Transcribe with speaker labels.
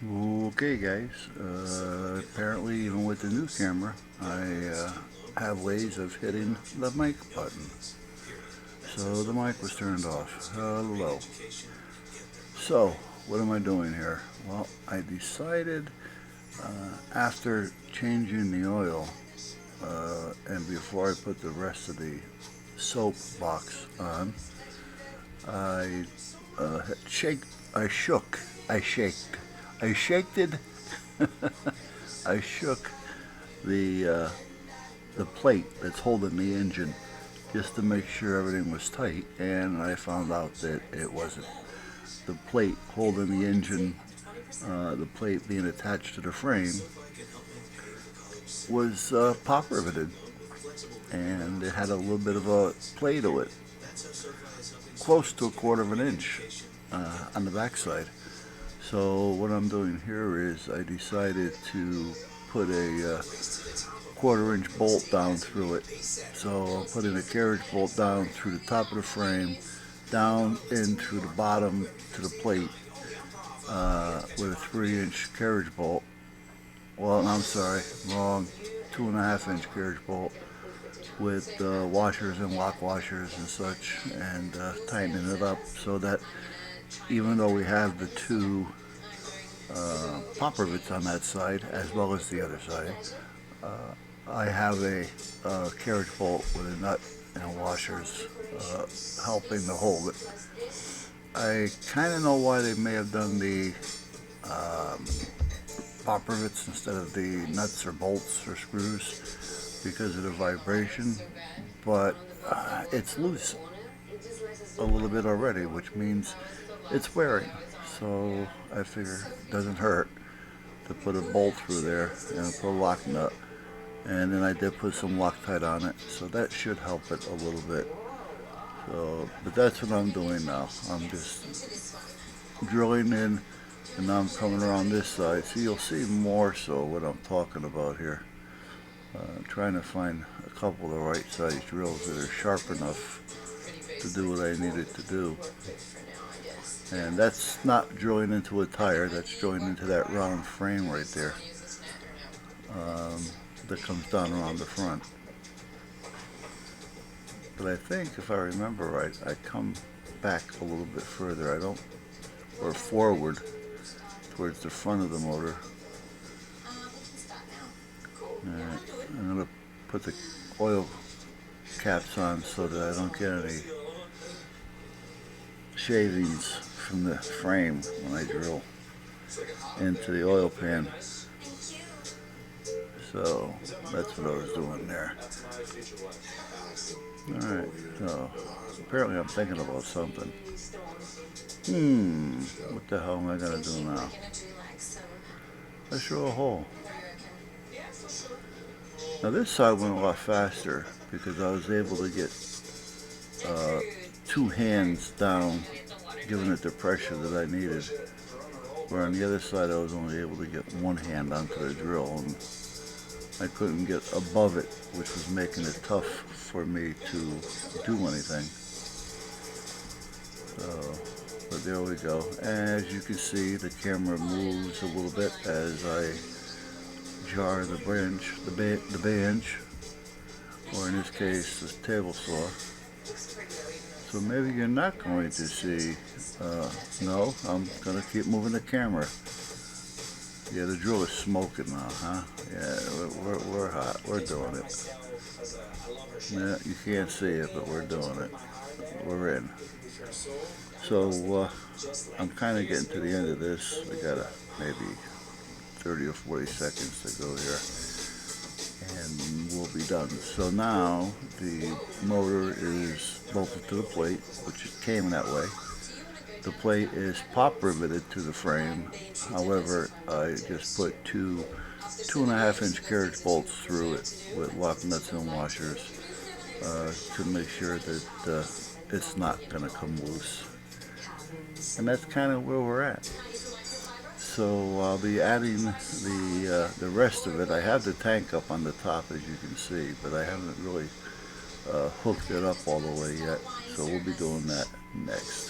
Speaker 1: Okay guys, apparently even with the new camera, I have ways of hitting the mic button. So the mic was turned off. Hello. So, what am I doing here? Well, I decided after changing the oil and before I put the rest of the soap box on, I shaked, I shook, I shaked, I shaked I shook the plate that's holding the engine just to make sure everything was tight, and I found out that it wasn't. The plate holding the engine, the plate being attached to the frame, was pop riveted, and it had a little bit of a play to it, close to a quarter of an inch on the backside. So what I'm doing here is I decided to put a quarter-inch bolt down through it. So I'm putting a carriage bolt down through the top of the frame, down in through the bottom to the plate with a 3-inch carriage bolt. Well, I'm sorry, wrong. 2.5-inch carriage bolt with washers and lock washers and such, and tightening it up so that even though we have the two pop rivets on that side as well as the other side, I have a carriage bolt with a nut and washers helping to hold it. I kind of know why they may have done the pop rivets instead of the nuts or bolts or screws because of the vibration, but it's loose a little bit already, which means it's wearing. So I figure it doesn't hurt to put a bolt through there and put a lock nut. And then I did put some Loctite on it, so that should help it a little bit. So, but that's what I'm doing now. I'm just drilling in, and now I'm coming around this side. So you'll see more so what I'm talking about here. Trying to find a couple of the right size drills that are sharp enough to do what I needed to do. And that's not drilling into a tire, that's drilling into that round frame right there that comes down around the front. But I think if I remember right, I come back a little bit further. I don't, or forward towards the front of the motor. Alright, I'm going to put the oil caps on so that I don't get any shavings from the frame when I drill into the oil pan. So that's what I was doing there. Alright, so apparently I'm thinking about something. What the hell am I going to do now? Let's drill a hole. Now this side went a lot faster because I was able to get two hands down, giving it the pressure that I needed. Where on the other side I was only able to get one hand onto the drill, and I couldn't get above it, which was making it tough for me to do anything. So, but there we go. As you can see, the camera moves a little bit as I jar the bench, or in this case, the table saw. So maybe you're not going to see, no, I'm going to keep moving the camera. Yeah, the drill is smoking now, huh? Yeah, we're hot. We're doing it. Yeah, you can't see it, but we're doing it. We're in. So I'm kind of getting to the end of this. I got maybe 30 or 40 seconds to go here, and we'll be done. So now the motor is bolted to the plate, which came that way. The plate is pop riveted to the frame. However, I just put two 2.5-inch carriage bolts through it with lock nuts and washers to make sure that it's not going to come loose. And that's kind of where we're at. So I'll be adding the rest of it. I have the tank up on the top, as you can see, but I haven't really hooked it up all the way yet. So we'll be doing that next.